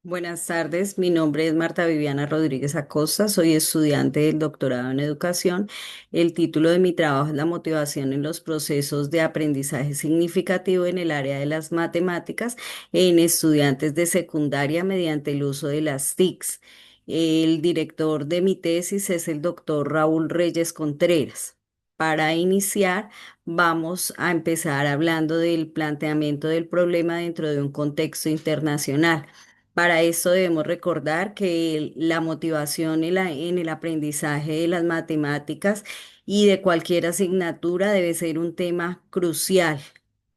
Buenas tardes, mi nombre es Marta Viviana Rodríguez Acosta, soy estudiante del doctorado en educación. El título de mi trabajo es La motivación en los procesos de aprendizaje significativo en el área de las matemáticas en estudiantes de secundaria mediante el uso de las TICs. El director de mi tesis es el doctor Raúl Reyes Contreras. Para iniciar, vamos a empezar hablando del planteamiento del problema dentro de un contexto internacional. Para esto debemos recordar que la motivación en el aprendizaje de las matemáticas y de cualquier asignatura debe ser un tema crucial,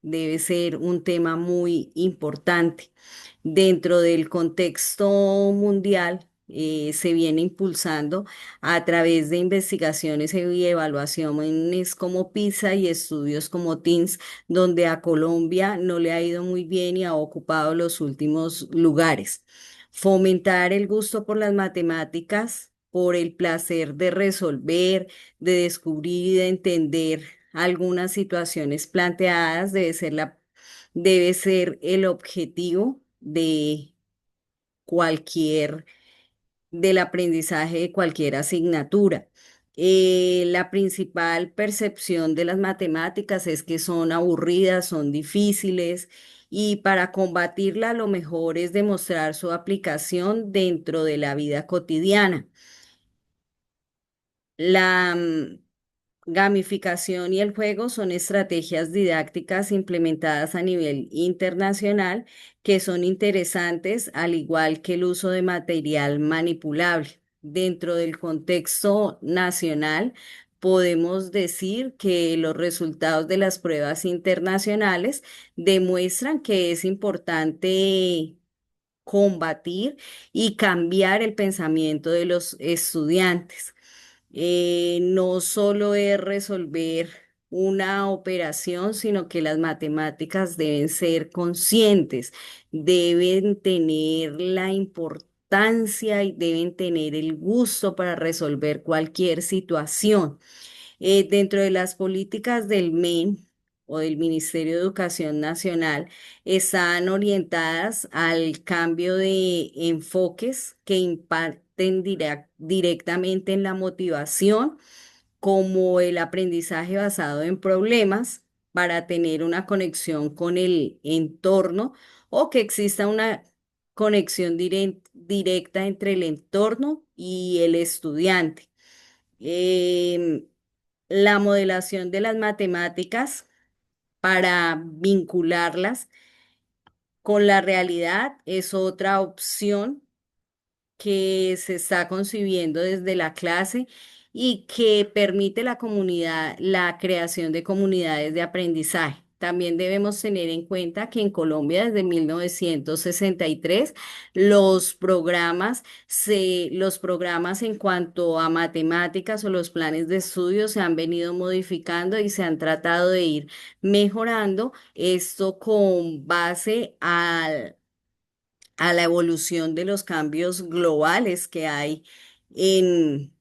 debe ser un tema muy importante. Dentro del contexto mundial, se viene impulsando a través de investigaciones y evaluaciones como PISA y estudios como TIMSS, donde a Colombia no le ha ido muy bien y ha ocupado los últimos lugares. Fomentar el gusto por las matemáticas, por el placer de resolver, de descubrir y de entender algunas situaciones planteadas debe ser el objetivo de cualquier del aprendizaje de cualquier asignatura. La principal percepción de las matemáticas es que son aburridas, son difíciles y para combatirla lo mejor es demostrar su aplicación dentro de la vida cotidiana. La gamificación y el juego son estrategias didácticas implementadas a nivel internacional que son interesantes, al igual que el uso de material manipulable. Dentro del contexto nacional, podemos decir que los resultados de las pruebas internacionales demuestran que es importante combatir y cambiar el pensamiento de los estudiantes. No solo es resolver una operación, sino que las matemáticas deben ser conscientes, deben tener la importancia y deben tener el gusto para resolver cualquier situación. Dentro de las políticas del MEN o del Ministerio de Educación Nacional, están orientadas al cambio de enfoques que impacten directamente en la motivación, como el aprendizaje basado en problemas para tener una conexión con el entorno o que exista una conexión directa entre el entorno y el estudiante. Em, la modelación de las matemáticas para vincularlas con la realidad es otra opción que se está concibiendo desde la clase y que permite la creación de comunidades de aprendizaje. También debemos tener en cuenta que en Colombia desde 1963 los programas en cuanto a matemáticas o los planes de estudio se han venido modificando y se han tratado de ir mejorando esto con base a la evolución de los cambios globales que hay en,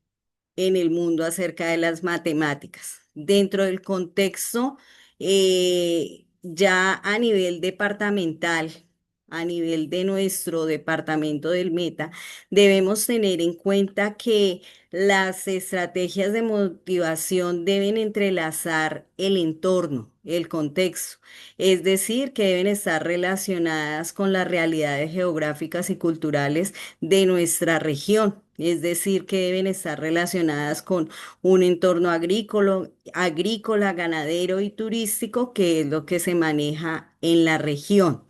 en el mundo acerca de las matemáticas. Dentro del contexto, ya a nivel departamental, a nivel de nuestro departamento del Meta, debemos tener en cuenta que las estrategias de motivación deben entrelazar el entorno, el contexto, es decir, que deben estar relacionadas con las realidades geográficas y culturales de nuestra región. Es decir, que deben estar relacionadas con un entorno agrícola, ganadero y turístico, que es lo que se maneja en la región.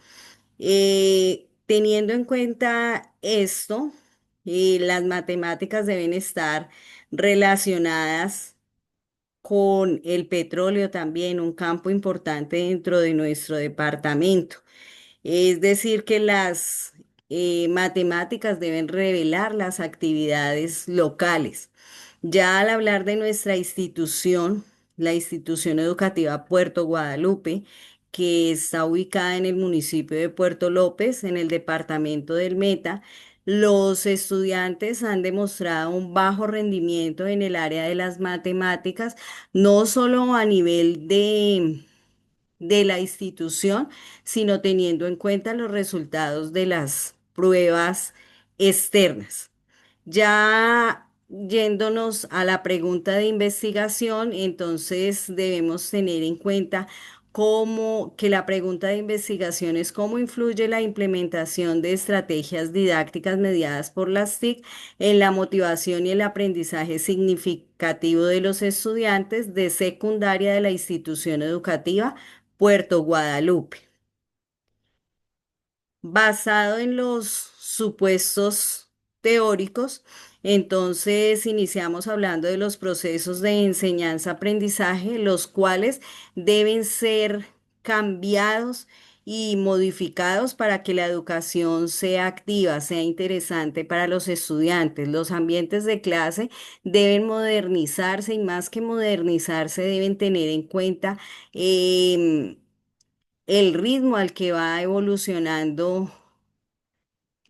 Teniendo en cuenta esto, las matemáticas deben estar relacionadas con el petróleo también, un campo importante dentro de nuestro departamento. Es decir, que las matemáticas deben revelar las actividades locales. Ya al hablar de nuestra institución, la institución educativa Puerto Guadalupe, que está ubicada en el municipio de Puerto López, en el departamento del Meta, los estudiantes han demostrado un bajo rendimiento en el área de las matemáticas, no solo a nivel de la institución, sino teniendo en cuenta los resultados de las pruebas externas. Ya yéndonos a la pregunta de investigación, entonces debemos tener en cuenta cómo que la pregunta de investigación es cómo influye la implementación de estrategias didácticas mediadas por las TIC en la motivación y el aprendizaje significativo de los estudiantes de secundaria de la institución educativa Puerto Guadalupe. Basado en los supuestos teóricos, entonces iniciamos hablando de los procesos de enseñanza-aprendizaje, los cuales deben ser cambiados y modificados para que la educación sea activa, sea interesante para los estudiantes. Los ambientes de clase deben modernizarse y más que modernizarse deben tener en cuenta el ritmo al que va evolucionando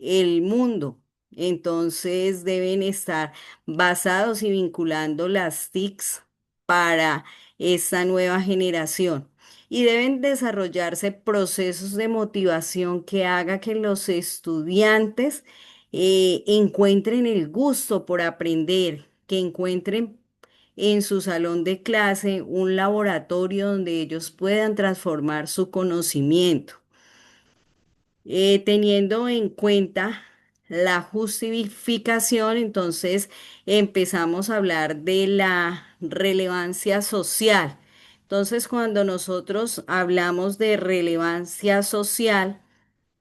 el mundo. Entonces deben estar basados y vinculando las TICs para esta nueva generación. Y deben desarrollarse procesos de motivación que haga que los estudiantes encuentren el gusto por aprender, que encuentren en su salón de clase un laboratorio donde ellos puedan transformar su conocimiento. Teniendo en cuenta la justificación, entonces empezamos a hablar de la relevancia social. Entonces, cuando nosotros hablamos de relevancia social,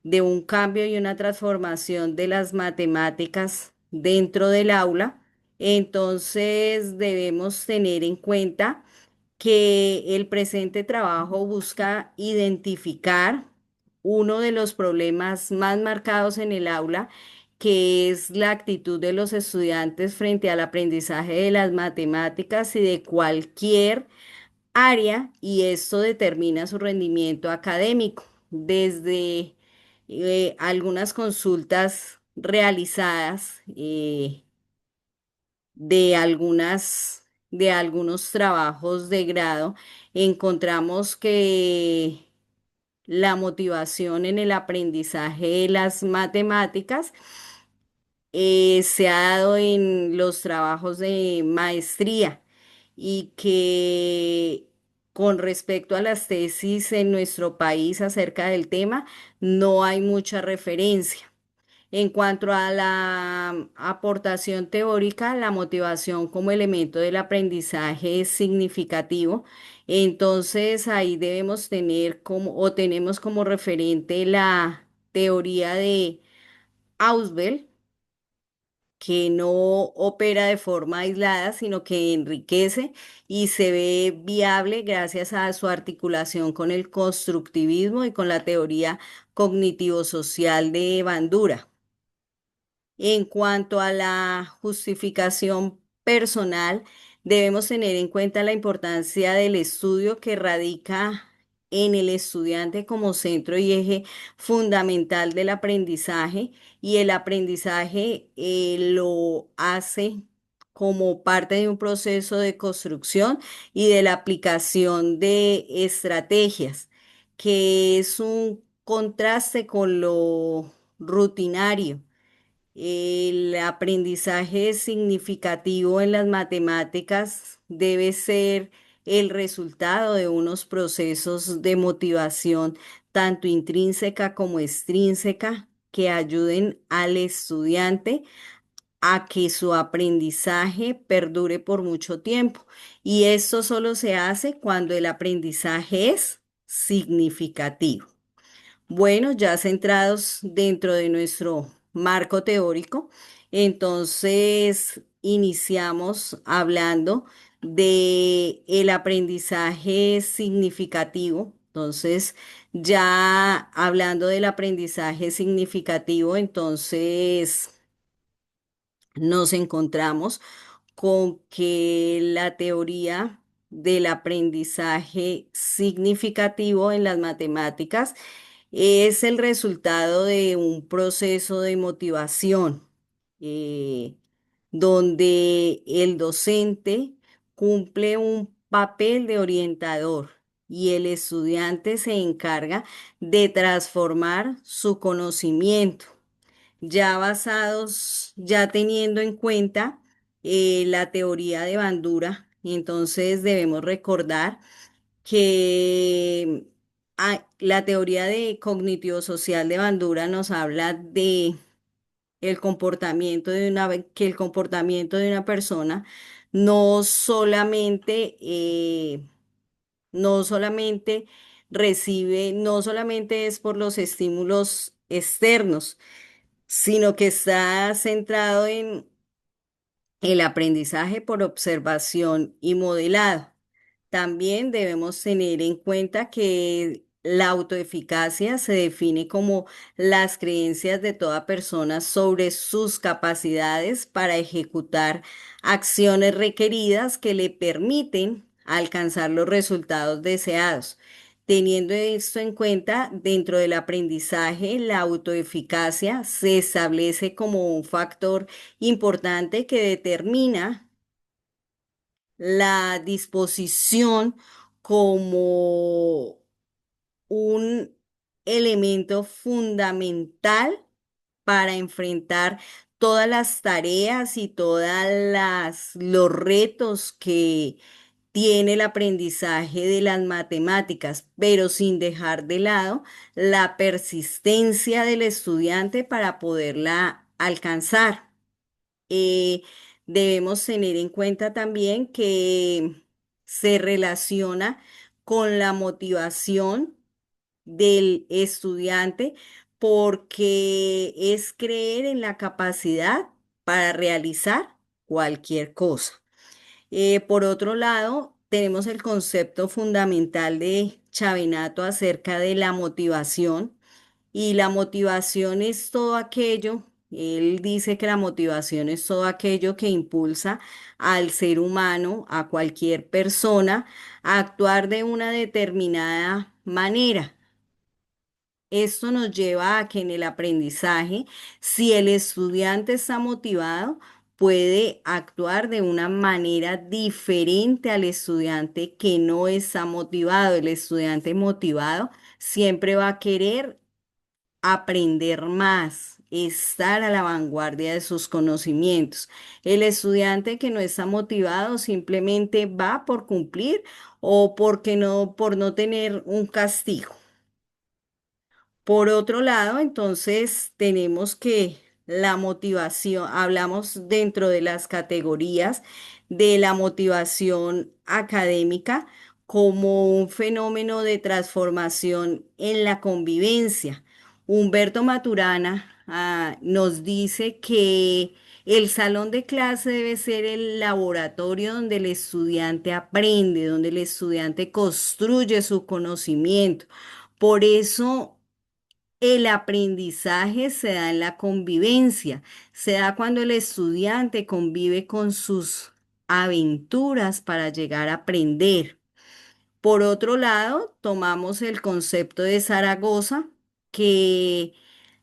de un cambio y una transformación de las matemáticas dentro del aula, entonces debemos tener en cuenta que el presente trabajo busca identificar uno de los problemas más marcados en el aula, que es la actitud de los estudiantes frente al aprendizaje de las matemáticas y de cualquier área, y esto determina su rendimiento académico. Desde algunas consultas realizadas, de de algunos trabajos de grado, encontramos que la motivación en el aprendizaje de las matemáticas se ha dado en los trabajos de maestría y que con respecto a las tesis en nuestro país acerca del tema, no hay mucha referencia. En cuanto a la aportación teórica, la motivación como elemento del aprendizaje es significativo. Entonces ahí debemos tener como o tenemos como referente la teoría de Ausubel, que no opera de forma aislada, sino que enriquece y se ve viable gracias a su articulación con el constructivismo y con la teoría cognitivo-social de Bandura. En cuanto a la justificación personal, debemos tener en cuenta la importancia del estudio que radica en el estudiante como centro y eje fundamental del aprendizaje, y el aprendizaje lo hace como parte de un proceso de construcción y de la aplicación de estrategias, que es un contraste con lo rutinario. El aprendizaje significativo en las matemáticas debe ser el resultado de unos procesos de motivación tanto intrínseca como extrínseca que ayuden al estudiante a que su aprendizaje perdure por mucho tiempo. Y esto solo se hace cuando el aprendizaje es significativo. Bueno, ya centrados dentro de nuestro marco teórico, entonces iniciamos hablando de el aprendizaje significativo. Entonces, ya hablando del aprendizaje significativo, entonces nos encontramos con que la teoría del aprendizaje significativo en las matemáticas es el resultado de un proceso de motivación, eh, donde el docente cumple un papel de orientador y el estudiante se encarga de transformar su conocimiento. ya basados, ya teniendo en cuenta la teoría de Bandura. Entonces debemos recordar que la teoría de cognitivo-social de Bandura nos habla de el comportamiento que el comportamiento de una persona no solamente, no solamente no solamente es por los estímulos externos, sino que está centrado en el aprendizaje por observación y modelado. También debemos tener en cuenta que la autoeficacia se define como las creencias de toda persona sobre sus capacidades para ejecutar acciones requeridas que le permiten alcanzar los resultados deseados. Teniendo esto en cuenta, dentro del aprendizaje, la autoeficacia se establece como un factor importante que determina la disposición como un elemento fundamental para enfrentar todas las tareas y los retos que tiene el aprendizaje de las matemáticas, pero sin dejar de lado la persistencia del estudiante para poderla alcanzar. eh, Debemos tener en cuenta también que se relaciona con la motivación del estudiante porque es creer en la capacidad para realizar cualquier cosa. Por otro lado, tenemos el concepto fundamental de Chavinato acerca de la motivación y la motivación es todo aquello, él dice que la motivación es todo aquello que impulsa al ser humano, a cualquier persona, a actuar de una determinada manera. Esto nos lleva a que en el aprendizaje, si el estudiante está motivado, puede actuar de una manera diferente al estudiante que no está motivado. El estudiante motivado siempre va a querer aprender más, estar a la vanguardia de sus conocimientos. El estudiante que no está motivado simplemente va por cumplir o por no tener un castigo. Por otro lado, entonces tenemos que la motivación, hablamos dentro de las categorías de la motivación académica como un fenómeno de transformación en la convivencia. Humberto Maturana, nos dice que el salón de clase debe ser el laboratorio donde el estudiante aprende, donde el estudiante construye su conocimiento. Por eso el aprendizaje se da en la convivencia, se da cuando el estudiante convive con sus aventuras para llegar a aprender. Por otro lado, tomamos el concepto de Zaragoza, que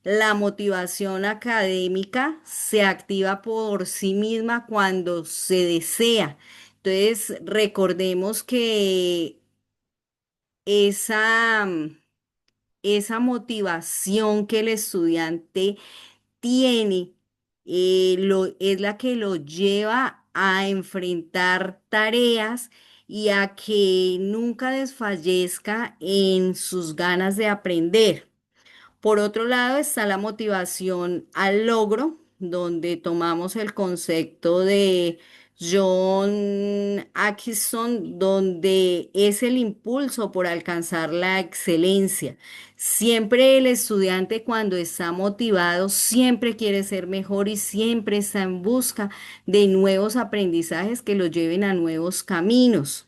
la motivación académica se activa por sí misma cuando se desea. Entonces, recordemos que esa, esa motivación que el estudiante tiene, es la que lo lleva a enfrentar tareas y a que nunca desfallezca en sus ganas de aprender. Por otro lado está la motivación al logro, donde tomamos el concepto de John Atkinson, donde es el impulso por alcanzar la excelencia. Siempre el estudiante cuando está motivado, siempre quiere ser mejor y siempre está en busca de nuevos aprendizajes que lo lleven a nuevos caminos.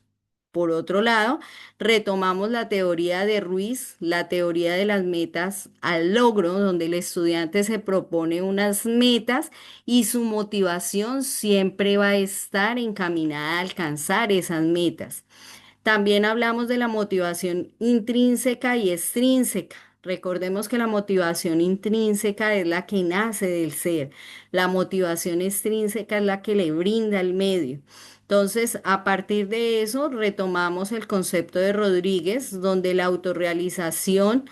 Por otro lado, retomamos la teoría de Ruiz, la teoría de las metas al logro, donde el estudiante se propone unas metas y su motivación siempre va a estar encaminada a alcanzar esas metas. También hablamos de la motivación intrínseca y extrínseca. Recordemos que la motivación intrínseca es la que nace del ser. La motivación extrínseca es la que le brinda el medio. Entonces, a partir de eso, retomamos el concepto de Rodríguez, donde la autorrealización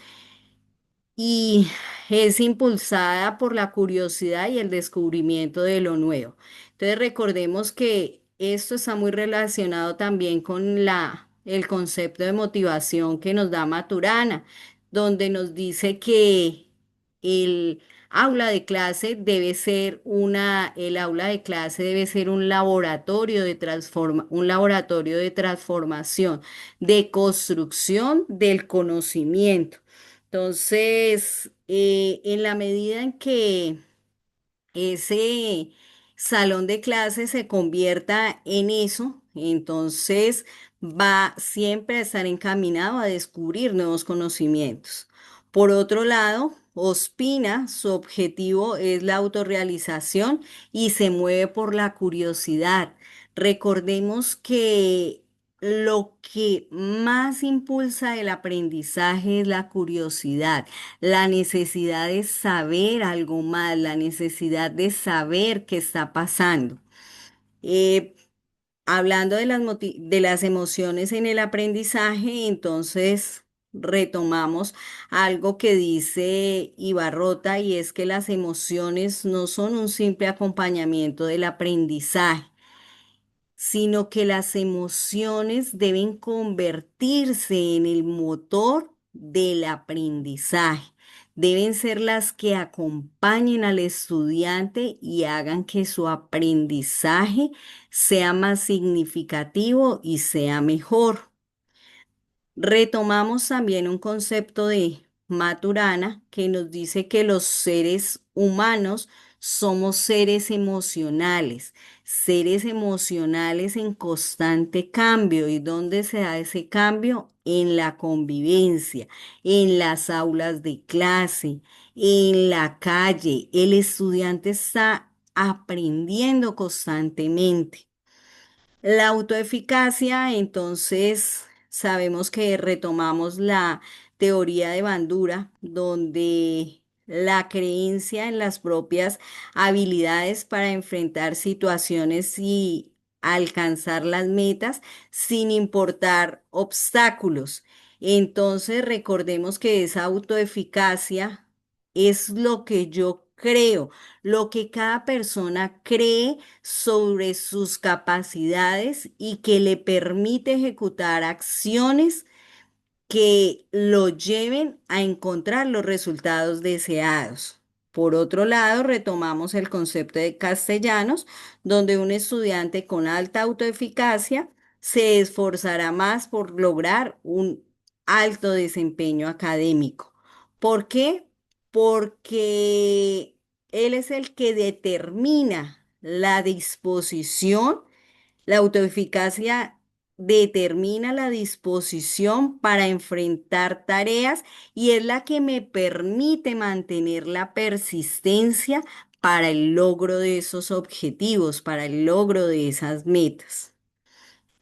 y es impulsada por la curiosidad y el descubrimiento de lo nuevo. Entonces recordemos que esto está muy relacionado también con el concepto de motivación que nos da Maturana, donde nos dice que el aula de clase debe ser el aula de clase debe ser un laboratorio un laboratorio de transformación, de construcción del conocimiento. Entonces, en la medida en que ese salón de clases se convierta en eso, entonces va siempre a estar encaminado a descubrir nuevos conocimientos. Por otro lado, Ospina, su objetivo es la autorrealización y se mueve por la curiosidad. Recordemos que lo que más impulsa el aprendizaje es la curiosidad, la necesidad de saber algo más, la necesidad de saber qué está pasando. Eh, Hablando de de las emociones en el aprendizaje, entonces retomamos algo que dice Ibarrota y es que las emociones no son un simple acompañamiento del aprendizaje, sino que las emociones deben convertirse en el motor del aprendizaje. Deben ser las que acompañen al estudiante y hagan que su aprendizaje sea más significativo y sea mejor. Retomamos también un concepto de Maturana que nos dice que los seres humanos somos seres emocionales en constante cambio. ¿Y dónde se da ese cambio? En la convivencia, en las aulas de clase, en la calle. El estudiante está aprendiendo constantemente. La autoeficacia, entonces, sabemos que retomamos la teoría de Bandura, donde la creencia en las propias habilidades para enfrentar situaciones y alcanzar las metas sin importar obstáculos. Entonces, recordemos que esa autoeficacia es lo que yo creo, lo que cada persona cree sobre sus capacidades y que le permite ejecutar acciones que lo lleven a encontrar los resultados deseados. Por otro lado, retomamos el concepto de Castellanos, donde un estudiante con alta autoeficacia se esforzará más por lograr un alto desempeño académico. ¿Por qué? Porque él es el que determina la disposición, la autoeficacia determina la disposición para enfrentar tareas y es la que me permite mantener la persistencia para el logro de esos objetivos, para el logro de esas metas.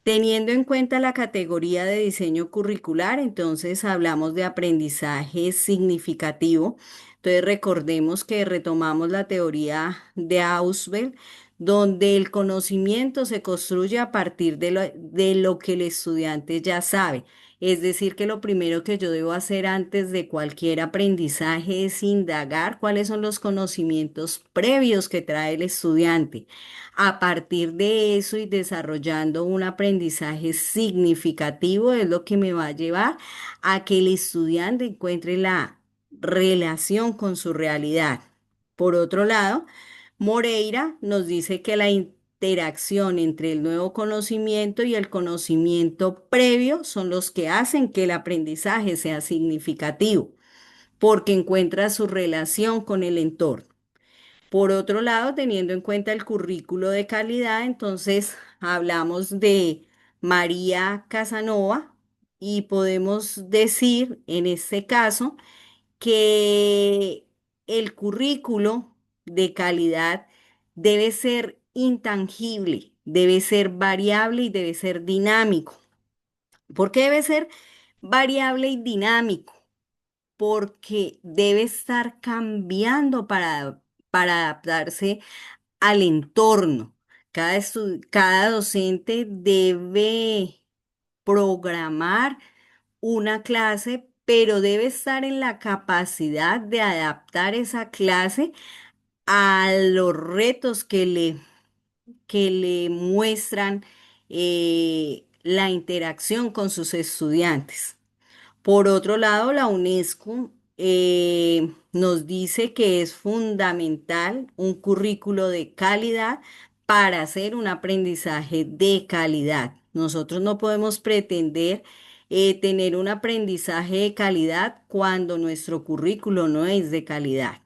Teniendo en cuenta la categoría de diseño curricular, entonces hablamos de aprendizaje significativo. Entonces recordemos que retomamos la teoría de Ausubel, donde el conocimiento se construye a partir de lo que el estudiante ya sabe. Es decir, que lo primero que yo debo hacer antes de cualquier aprendizaje es indagar cuáles son los conocimientos previos que trae el estudiante. A partir de eso y desarrollando un aprendizaje significativo es lo que me va a llevar a que el estudiante encuentre la relación con su realidad. Por otro lado, Moreira nos dice que la interacción entre el nuevo conocimiento y el conocimiento previo son los que hacen que el aprendizaje sea significativo, porque encuentra su relación con el entorno. Por otro lado, teniendo en cuenta el currículo de calidad, entonces hablamos de María Casanova y podemos decir en este caso que el currículo de calidad debe ser intangible, debe ser variable y debe ser dinámico. ¿Por qué debe ser variable y dinámico? Porque debe estar cambiando para adaptarse al entorno. Cada docente debe programar una clase pero debe estar en la capacidad de adaptar esa clase a los retos que le muestran la interacción con sus estudiantes. Por otro lado, la UNESCO nos dice que es fundamental un currículo de calidad para hacer un aprendizaje de calidad. Nosotros no podemos pretender tener un aprendizaje de calidad cuando nuestro currículo no es de calidad.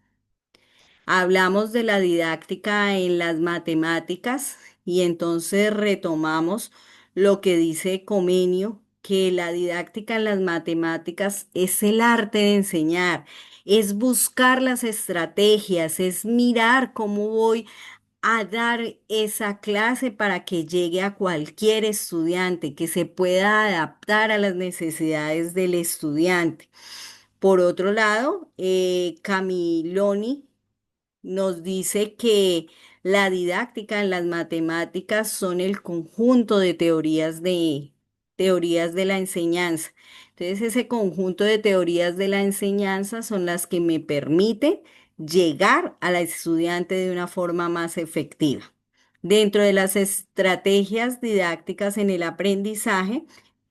Hablamos de la didáctica en las matemáticas y entonces retomamos lo que dice Comenio, que la didáctica en las matemáticas es el arte de enseñar, es buscar las estrategias, es mirar cómo voy a dar esa clase para que llegue a cualquier estudiante, que se pueda adaptar a las necesidades del estudiante. Por otro lado, Camiloni nos dice que la didáctica en las matemáticas son el conjunto de teorías de la enseñanza. Entonces, ese conjunto de teorías de la enseñanza son las que me permiten llegar a la estudiante de una forma más efectiva. Dentro de las estrategias didácticas en el aprendizaje,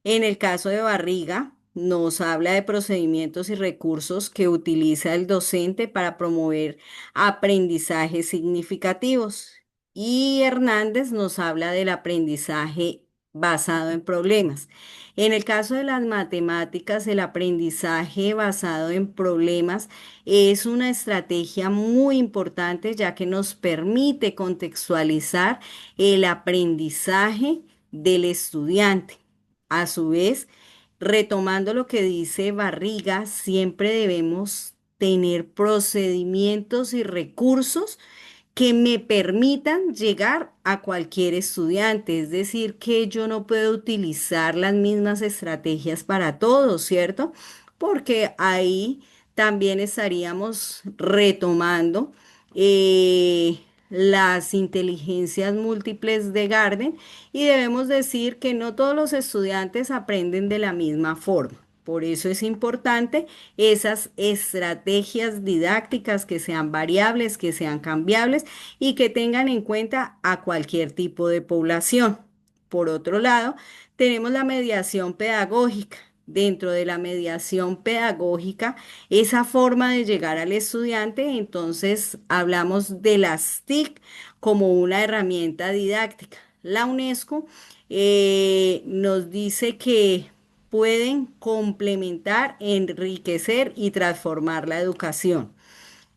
en el caso de Barriga, nos habla de procedimientos y recursos que utiliza el docente para promover aprendizajes significativos. Y Hernández nos habla del aprendizaje basado en problemas. En el caso de las matemáticas, el aprendizaje basado en problemas es una estrategia muy importante ya que nos permite contextualizar el aprendizaje del estudiante. A su vez, retomando lo que dice Barriga, siempre debemos tener procedimientos y recursos que me permitan llegar a cualquier estudiante. Es decir, que yo no puedo utilizar las mismas estrategias para todos, ¿cierto? Porque ahí también estaríamos retomando las inteligencias múltiples de Garden y debemos decir que no todos los estudiantes aprenden de la misma forma. Por eso es importante esas estrategias didácticas que sean variables, que sean cambiables y que tengan en cuenta a cualquier tipo de población. Por otro lado, tenemos la mediación pedagógica. Dentro de la mediación pedagógica, esa forma de llegar al estudiante, entonces hablamos de las TIC como una herramienta didáctica. La UNESCO nos dice que pueden complementar, enriquecer y transformar la educación.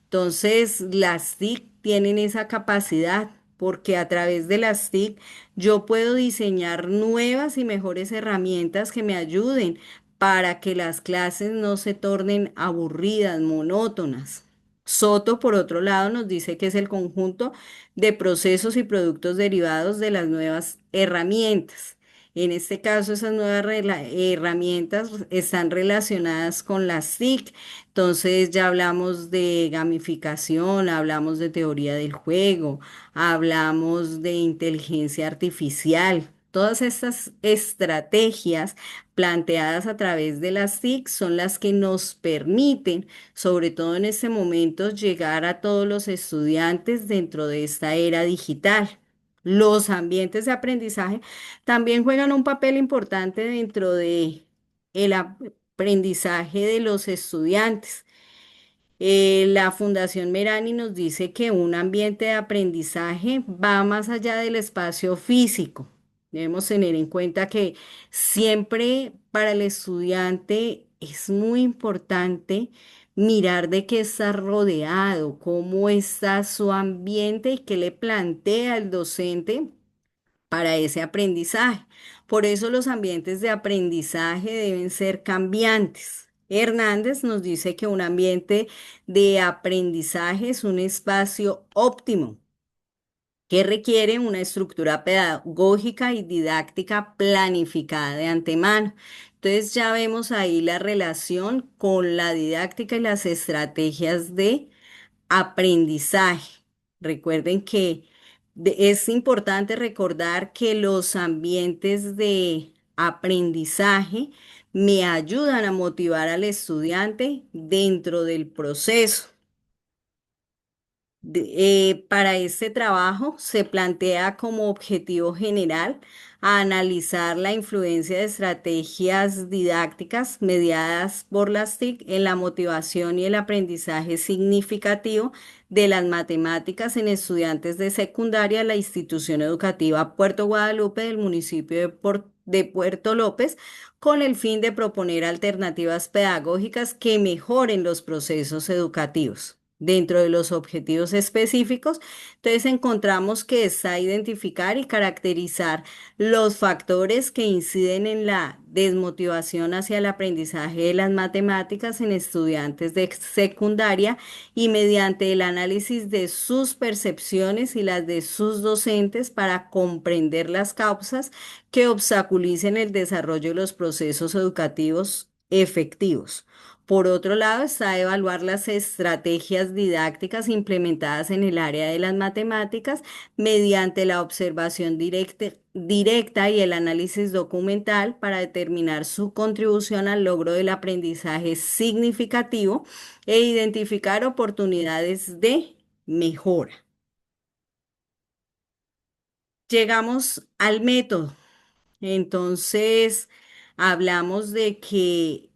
Entonces, las TIC tienen esa capacidad porque a través de las TIC yo puedo diseñar nuevas y mejores herramientas que me ayuden para que las clases no se tornen aburridas, monótonas. Soto, por otro lado, nos dice que es el conjunto de procesos y productos derivados de las nuevas herramientas. En este caso, esas nuevas herramientas están relacionadas con las TIC. Entonces ya hablamos de gamificación, hablamos de teoría del juego, hablamos de inteligencia artificial. Todas estas estrategias planteadas a través de las TIC son las que nos permiten, sobre todo en este momento, llegar a todos los estudiantes dentro de esta era digital. Los ambientes de aprendizaje también juegan un papel importante dentro de el aprendizaje de los estudiantes. La Fundación Merani nos dice que un ambiente de aprendizaje va más allá del espacio físico. Debemos tener en cuenta que siempre para el estudiante es muy importante mirar de qué está rodeado, cómo está su ambiente y qué le plantea el docente para ese aprendizaje. Por eso los ambientes de aprendizaje deben ser cambiantes. Hernández nos dice que un ambiente de aprendizaje es un espacio óptimo que requiere una estructura pedagógica y didáctica planificada de antemano. Entonces ya vemos ahí la relación con la didáctica y las estrategias de aprendizaje. Recuerden que es importante recordar que los ambientes de aprendizaje me ayudan a motivar al estudiante dentro del proceso. Para este trabajo se plantea como objetivo general analizar la influencia de estrategias didácticas mediadas por las TIC en la motivación y el aprendizaje significativo de las matemáticas en estudiantes de secundaria de la institución educativa Puerto Guadalupe del municipio de Puerto López, con el fin de proponer alternativas pedagógicas que mejoren los procesos educativos. Dentro de los objetivos específicos, entonces encontramos que está identificar y caracterizar los factores que inciden en la desmotivación hacia el aprendizaje de las matemáticas en estudiantes de secundaria y mediante el análisis de sus percepciones y las de sus docentes para comprender las causas que obstaculicen el desarrollo de los procesos educativos efectivos. Por otro lado, está evaluar las estrategias didácticas implementadas en el área de las matemáticas mediante la observación directa y el análisis documental para determinar su contribución al logro del aprendizaje significativo e identificar oportunidades de mejora. Llegamos al método. Entonces, hablamos de que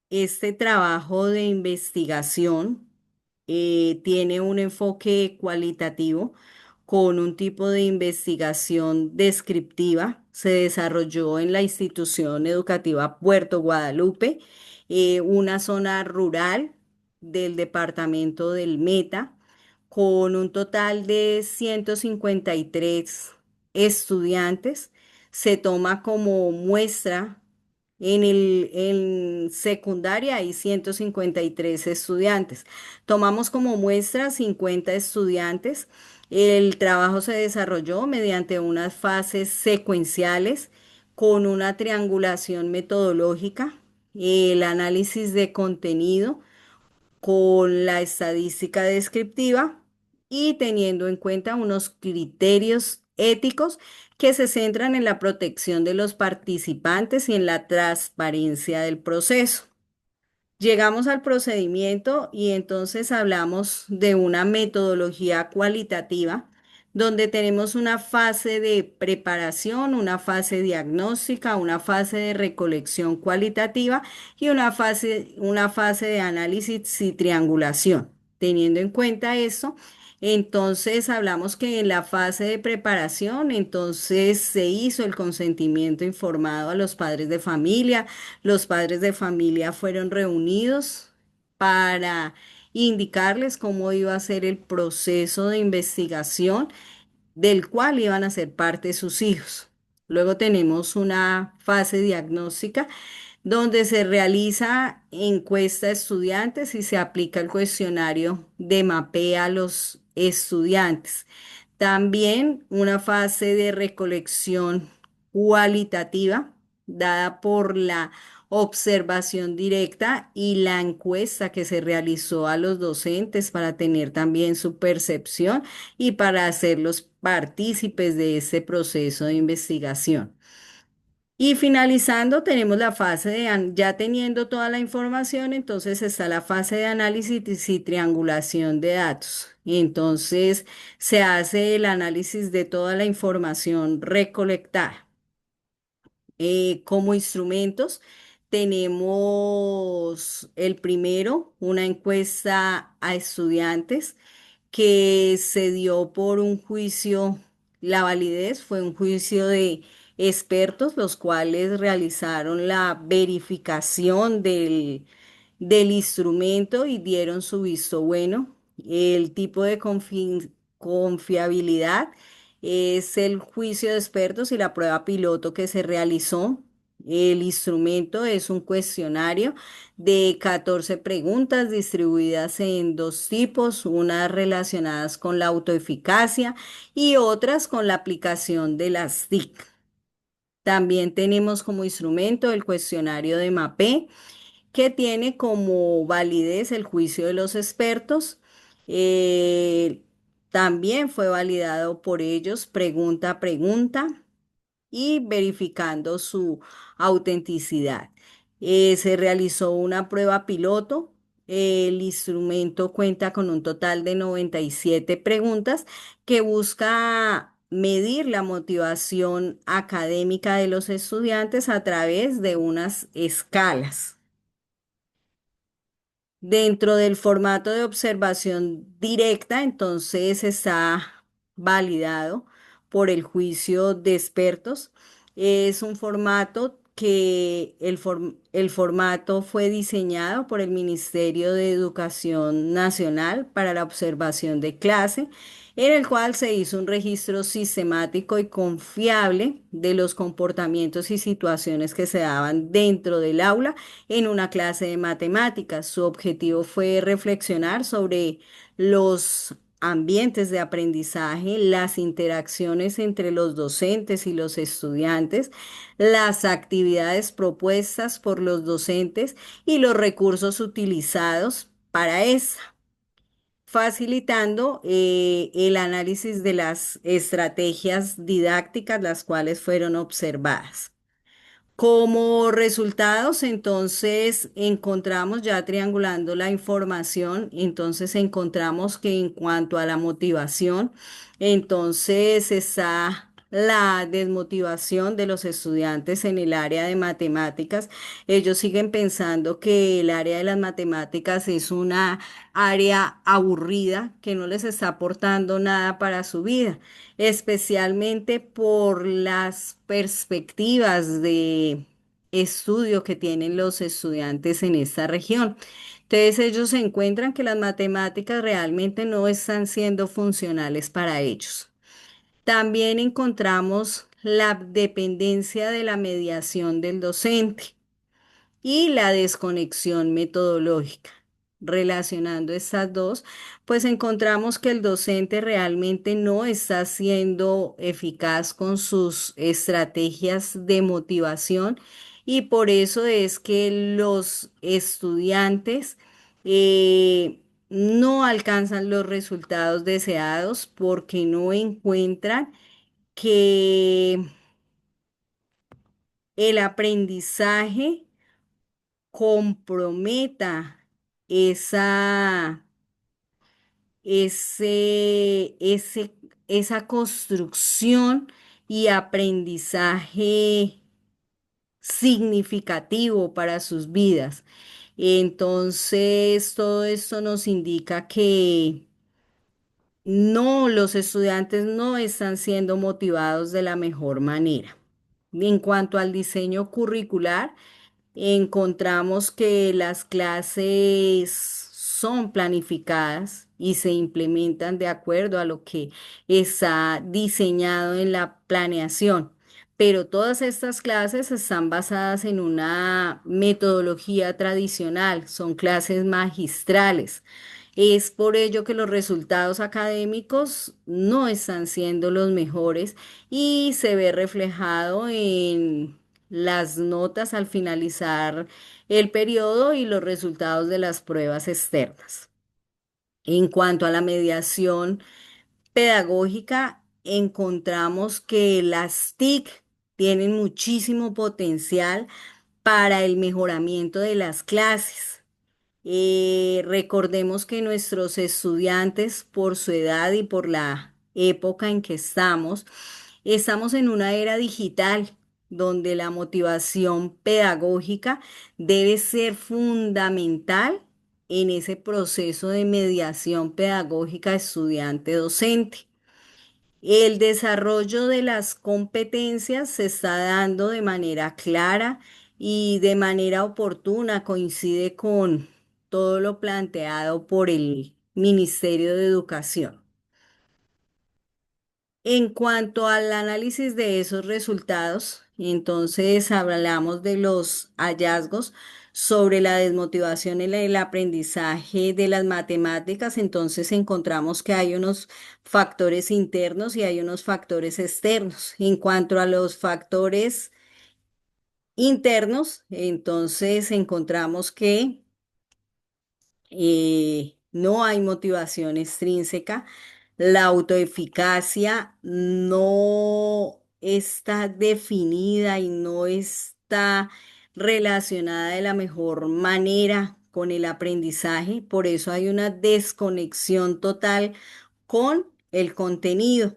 este trabajo de investigación tiene un enfoque cualitativo con un tipo de investigación descriptiva. Se desarrolló en la institución educativa Puerto Guadalupe, una zona rural del departamento del Meta, con un total de 153 estudiantes. Se toma como muestra en secundaria hay 153 estudiantes. Tomamos como muestra 50 estudiantes. El trabajo se desarrolló mediante unas fases secuenciales con una triangulación metodológica, el análisis de contenido con la estadística descriptiva y teniendo en cuenta unos criterios éticos que se centran en la protección de los participantes y en la transparencia del proceso. Llegamos al procedimiento y entonces hablamos de una metodología cualitativa donde tenemos una fase de preparación, una fase diagnóstica, una fase de recolección cualitativa y una fase de análisis y triangulación. Teniendo en cuenta eso, entonces hablamos que en la fase de preparación, entonces se hizo el consentimiento informado a los padres de familia. Los padres de familia fueron reunidos para indicarles cómo iba a ser el proceso de investigación del cual iban a ser parte sus hijos. Luego tenemos una fase diagnóstica donde se realiza encuesta a estudiantes y se aplica el cuestionario de mapea a los estudiantes. También una fase de recolección cualitativa dada por la observación directa y la encuesta que se realizó a los docentes para tener también su percepción y para hacerlos partícipes de este proceso de investigación. Y finalizando, tenemos la fase ya teniendo toda la información, entonces está la fase de análisis y triangulación de datos. Y entonces se hace el análisis de toda la información recolectada. Como instrumentos tenemos el primero, una encuesta a estudiantes que se dio por un juicio, la validez fue un juicio de expertos, los cuales realizaron la verificación del instrumento y dieron su visto bueno. El tipo de confiabilidad es el juicio de expertos y la prueba piloto que se realizó. El instrumento es un cuestionario de 14 preguntas distribuidas en dos tipos, unas relacionadas con la autoeficacia y otras con la aplicación de las TIC. También tenemos como instrumento el cuestionario de MAPE, que tiene como validez el juicio de los expertos. Eh, También fue validado por ellos pregunta a pregunta. y verificando su autenticidad. Se realizó una prueba piloto. El instrumento cuenta con un total de 97 preguntas que busca medir la motivación académica de los estudiantes a través de unas escalas. Dentro del formato de observación directa, entonces está validado por el juicio de expertos. Es un formato que el formato fue diseñado por el Ministerio de Educación Nacional para la observación de clase, en el cual se hizo un registro sistemático y confiable de los comportamientos y situaciones que se daban dentro del aula en una clase de matemáticas. Su objetivo fue reflexionar sobre los ambientes de aprendizaje, las interacciones entre los docentes y los estudiantes, las actividades propuestas por los docentes y los recursos utilizados para eso, facilitando el análisis de las estrategias didácticas las cuales fueron observadas. Como resultados, entonces encontramos, ya triangulando la información, entonces encontramos que en cuanto a la motivación, entonces está la desmotivación de los estudiantes en el área de matemáticas. Ellos siguen pensando que el área de las matemáticas es una área aburrida que no les está aportando nada para su vida, especialmente por las perspectivas de estudio que tienen los estudiantes en esta región. Entonces ellos encuentran que las matemáticas realmente no están siendo funcionales para ellos. También encontramos la dependencia de la mediación del docente y la desconexión metodológica. Relacionando estas dos, pues encontramos que el docente realmente no está siendo eficaz con sus estrategias de motivación y por eso es que los estudiantes no alcanzan los resultados deseados porque no encuentran que el aprendizaje comprometa esa, ese, esa construcción y aprendizaje significativo para sus vidas. Entonces, todo esto nos indica que no, los estudiantes no están siendo motivados de la mejor manera. En cuanto al diseño curricular, encontramos que las clases son planificadas y se implementan de acuerdo a lo que está diseñado en la planeación. Pero todas estas clases están basadas en una metodología tradicional, son clases magistrales. Es por ello que los resultados académicos no están siendo los mejores y se ve reflejado en las notas al finalizar el periodo y los resultados de las pruebas externas. En cuanto a la mediación pedagógica, encontramos que las TIC tienen muchísimo potencial para el mejoramiento de las clases. Recordemos que nuestros estudiantes, por su edad y por la época en que estamos en una era digital donde la motivación pedagógica debe ser fundamental en ese proceso de mediación pedagógica estudiante-docente. El desarrollo de las competencias se está dando de manera clara y de manera oportuna, coincide con todo lo planteado por el Ministerio de Educación. En cuanto al análisis de esos resultados, entonces hablamos de los hallazgos sobre la desmotivación en el aprendizaje de las matemáticas. Entonces encontramos que hay unos factores internos y hay unos factores externos. En cuanto a los factores internos, entonces encontramos que no hay motivación extrínseca, la autoeficacia no está definida y no está relacionada de la mejor manera con el aprendizaje. Por eso hay una desconexión total con el contenido.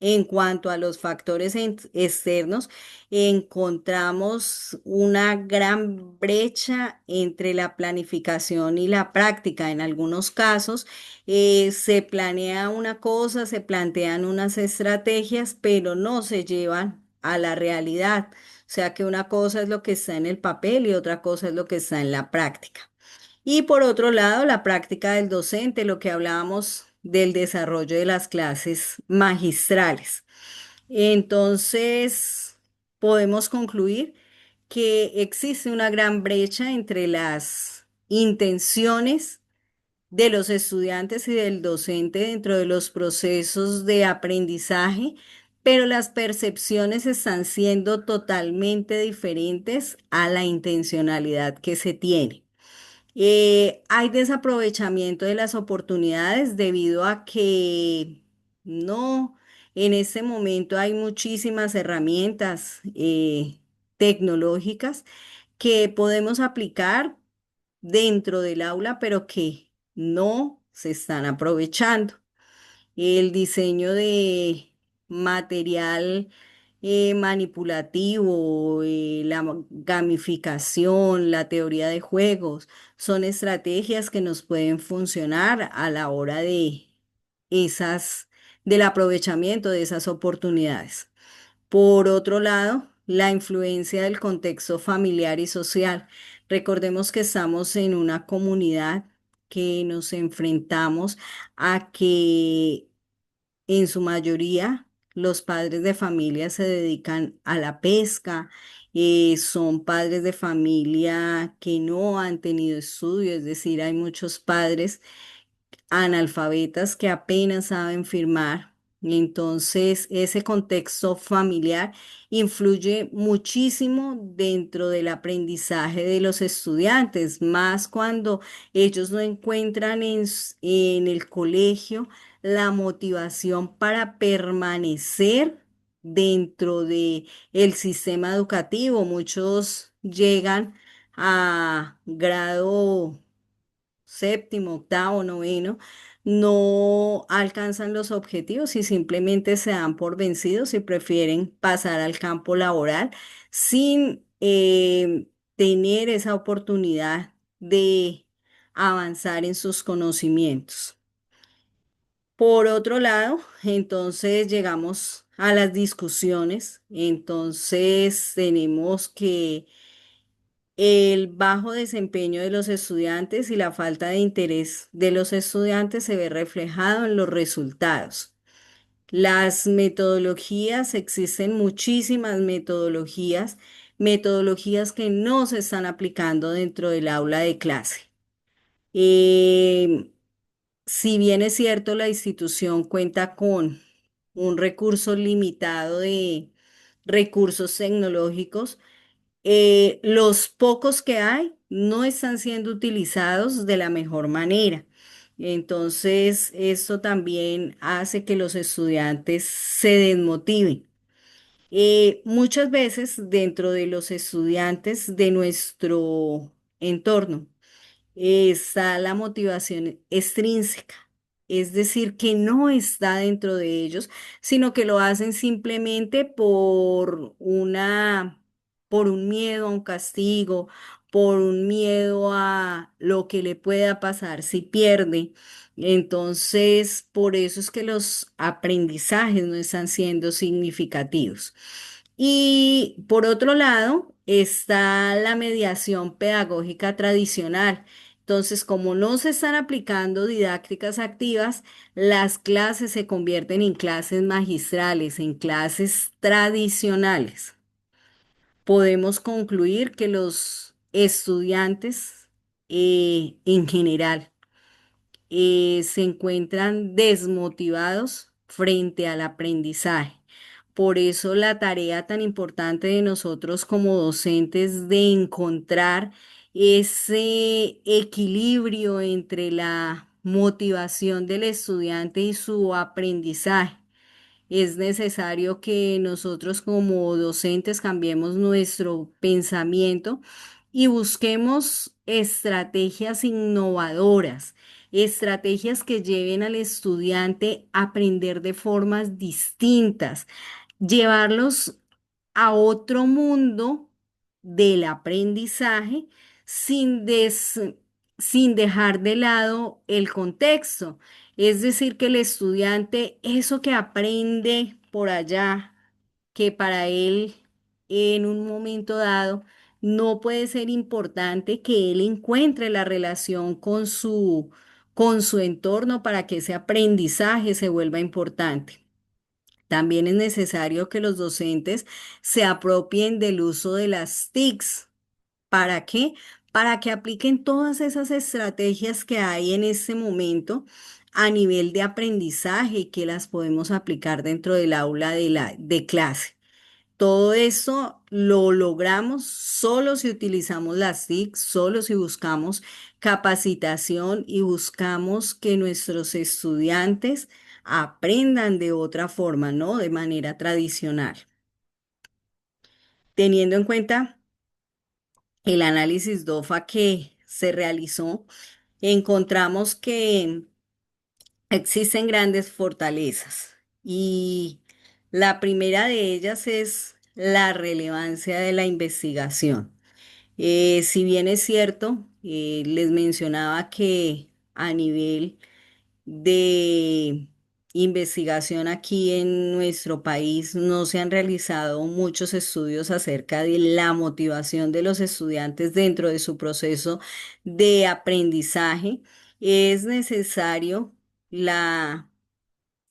En cuanto a los factores externos, encontramos una gran brecha entre la planificación y la práctica. En algunos casos, se planea una cosa, se plantean unas estrategias, pero no se llevan a la realidad. O sea que una cosa es lo que está en el papel y otra cosa es lo que está en la práctica. Y por otro lado, la práctica del docente, lo que hablábamos del desarrollo de las clases magistrales. Entonces, podemos concluir que existe una gran brecha entre las intenciones de los estudiantes y del docente dentro de los procesos de aprendizaje, pero las percepciones están siendo totalmente diferentes a la intencionalidad que se tiene. Hay desaprovechamiento de las oportunidades debido a que no, en este momento hay muchísimas herramientas tecnológicas que podemos aplicar dentro del aula, pero que no se están aprovechando. El diseño de material manipulativo, gamificación, la teoría de juegos, son estrategias que nos pueden funcionar a la hora de del aprovechamiento de esas oportunidades. Por otro lado, la influencia del contexto familiar y social. Recordemos que estamos en una comunidad que nos enfrentamos a que en su mayoría los padres de familia se dedican a la pesca, son padres de familia que no han tenido estudio, es decir, hay muchos padres analfabetas que apenas saben firmar. Y entonces, ese contexto familiar influye muchísimo dentro del aprendizaje de los estudiantes, más cuando ellos no encuentran en el colegio la motivación para permanecer dentro de el sistema educativo. Muchos llegan a grado séptimo, octavo, noveno, no alcanzan los objetivos y simplemente se dan por vencidos y prefieren pasar al campo laboral sin tener esa oportunidad de avanzar en sus conocimientos. Por otro lado, entonces llegamos a las discusiones, entonces tenemos que el bajo desempeño de los estudiantes y la falta de interés de los estudiantes se ve reflejado en los resultados. Las metodologías, existen muchísimas metodologías, metodologías que no se están aplicando dentro del aula de clase. Eh, si bien es cierto, la institución cuenta con un recurso limitado de recursos tecnológicos, los pocos que hay no están siendo utilizados de la mejor manera. Entonces, esto también hace que los estudiantes se desmotiven. Muchas veces dentro de los estudiantes de nuestro entorno, está la motivación extrínseca, es decir, que no está dentro de ellos, sino que lo hacen simplemente por un miedo a un castigo, por un miedo a lo que le pueda pasar si pierde. Entonces, por eso es que los aprendizajes no están siendo significativos. Y por otro lado, está la mediación pedagógica tradicional. Entonces, como no se están aplicando didácticas activas, las clases se convierten en clases magistrales, en clases tradicionales. Podemos concluir que los estudiantes en general se encuentran desmotivados frente al aprendizaje. Por eso la tarea tan importante de nosotros como docentes de encontrar ese equilibrio entre la motivación del estudiante y su aprendizaje. Es necesario que nosotros como docentes cambiemos nuestro pensamiento y busquemos estrategias innovadoras, estrategias que lleven al estudiante a aprender de formas distintas, llevarlos a otro mundo del aprendizaje sin, sin dejar de lado el contexto. Es decir, que el estudiante, eso que aprende por allá, que para él en un momento dado no puede ser importante, que él encuentre la relación con su entorno para que ese aprendizaje se vuelva importante. También es necesario que los docentes se apropien del uso de las TICs. ¿Para qué? Para que apliquen todas esas estrategias que hay en este momento a nivel de aprendizaje y que las podemos aplicar dentro del aula de clase. Todo eso lo logramos solo si utilizamos las TIC, solo si buscamos capacitación y buscamos que nuestros estudiantes aprendan de otra forma, ¿no? De manera tradicional. Teniendo en cuenta el análisis DOFA que se realizó, encontramos que existen grandes fortalezas y la primera de ellas es la relevancia de la investigación. Si bien es cierto, les mencionaba que a nivel de investigación aquí en nuestro país no se han realizado muchos estudios acerca de la motivación de los estudiantes dentro de su proceso de aprendizaje. Es necesario la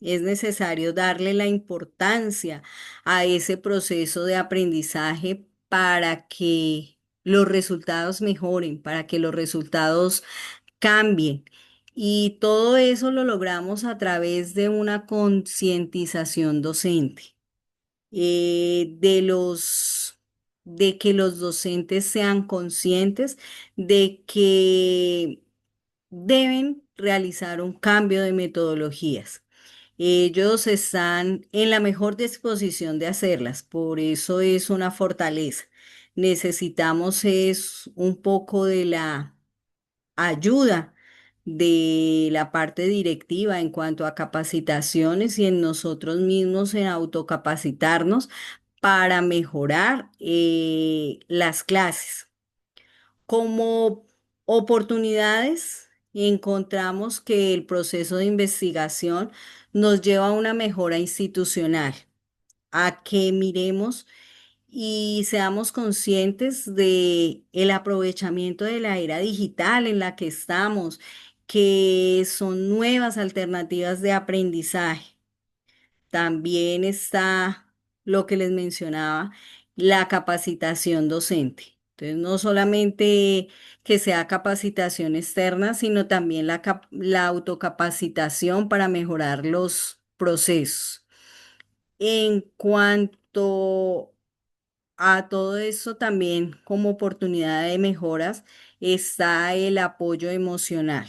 es necesario darle la importancia a ese proceso de aprendizaje para que los resultados mejoren, para que los resultados cambien. Y todo eso lo logramos a través de una concientización docente, de que los docentes sean conscientes de que deben realizar un cambio de metodologías. Ellos están en la mejor disposición de hacerlas, por eso es una fortaleza. Necesitamos es un poco de la ayuda de la parte directiva en cuanto a capacitaciones y en nosotros mismos en autocapacitarnos para mejorar las clases. Como oportunidades, encontramos que el proceso de investigación nos lleva a una mejora institucional, a que miremos y seamos conscientes de el aprovechamiento de la era digital en la que estamos, que son nuevas alternativas de aprendizaje. También está lo que les mencionaba, la capacitación docente. Entonces, no solamente que sea capacitación externa, sino también la autocapacitación para mejorar los procesos. En cuanto a todo eso, también como oportunidad de mejoras está el apoyo emocional.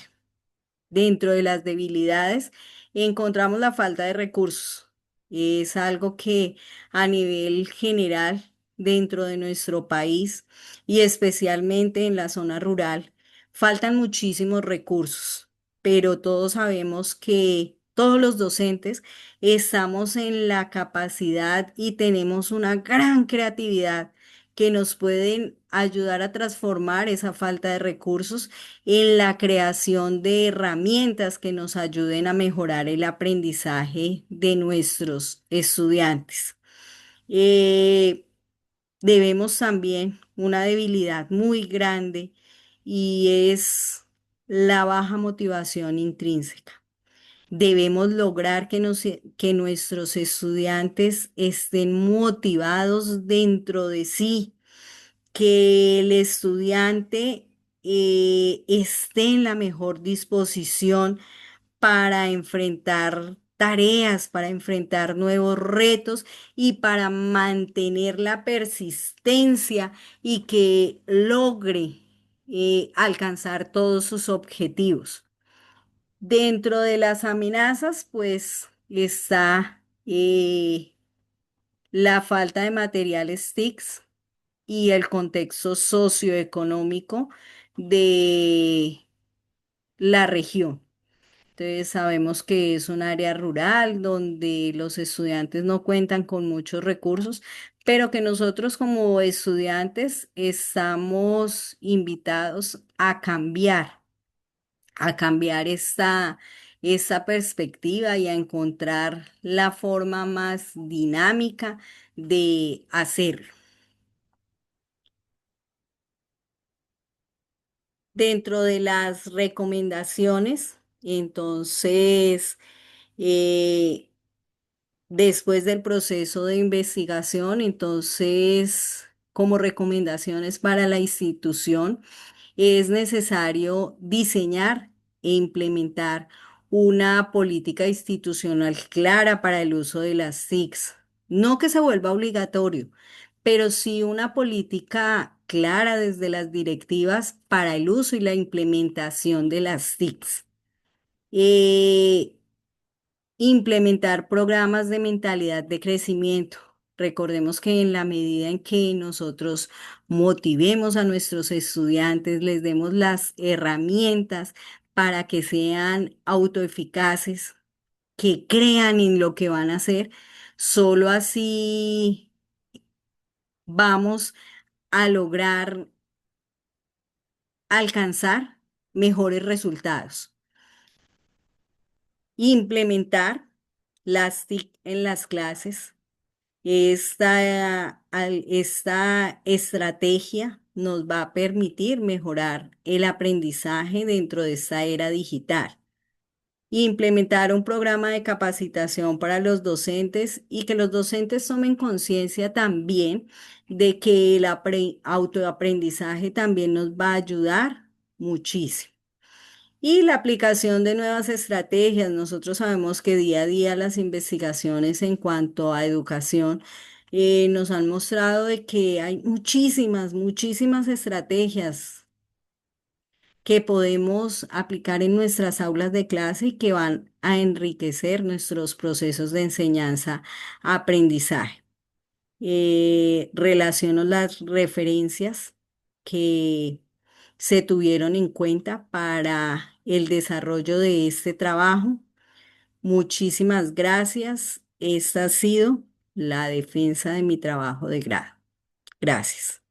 Dentro de las debilidades encontramos la falta de recursos. Es algo que a nivel general dentro de nuestro país y especialmente en la zona rural faltan muchísimos recursos, pero todos sabemos que todos los docentes estamos en la capacidad y tenemos una gran creatividad que nos pueden ayudar a transformar esa falta de recursos en la creación de herramientas que nos ayuden a mejorar el aprendizaje de nuestros estudiantes. Eh, Debemos también una debilidad muy grande y es la baja motivación intrínseca. Debemos lograr que nuestros estudiantes estén motivados dentro de sí, que el estudiante esté en la mejor disposición para enfrentar tareas, para enfrentar nuevos retos y para mantener la persistencia y que logre alcanzar todos sus objetivos. Dentro de las amenazas, pues está eh, la falta de materiales TICs y el contexto socioeconómico de la región. Entonces sabemos que es un área rural donde los estudiantes no cuentan con muchos recursos, pero que nosotros como estudiantes estamos invitados a cambiar esta perspectiva y a encontrar la forma más dinámica de hacerlo. Dentro de las recomendaciones, entonces, eh, después del proceso de investigación, entonces, como recomendaciones para la institución, es necesario diseñar e implementar una política institucional clara para el uso de las TICs. No que se vuelva obligatorio, pero sí una política clara desde las directivas para el uso y la implementación de las TICs. Eh, Implementar programas de mentalidad de crecimiento. Recordemos que en la medida en que nosotros motivemos a nuestros estudiantes, les demos las herramientas para que sean autoeficaces, que crean en lo que van a hacer, solo así vamos a lograr alcanzar mejores resultados. Implementar las TIC en las clases. Esta estrategia nos va a permitir mejorar el aprendizaje dentro de esta era digital. Implementar un programa de capacitación para los docentes y que los docentes tomen conciencia también de que el autoaprendizaje también nos va a ayudar muchísimo. Y la aplicación de nuevas estrategias. Nosotros sabemos que día a día las investigaciones en cuanto a educación nos han mostrado de que hay muchísimas estrategias que podemos aplicar en nuestras aulas de clase y que van a enriquecer nuestros procesos de enseñanza-aprendizaje. Relaciono las referencias que se tuvieron en cuenta para el desarrollo de este trabajo. Muchísimas gracias. Esta ha sido la defensa de mi trabajo de grado. Gracias.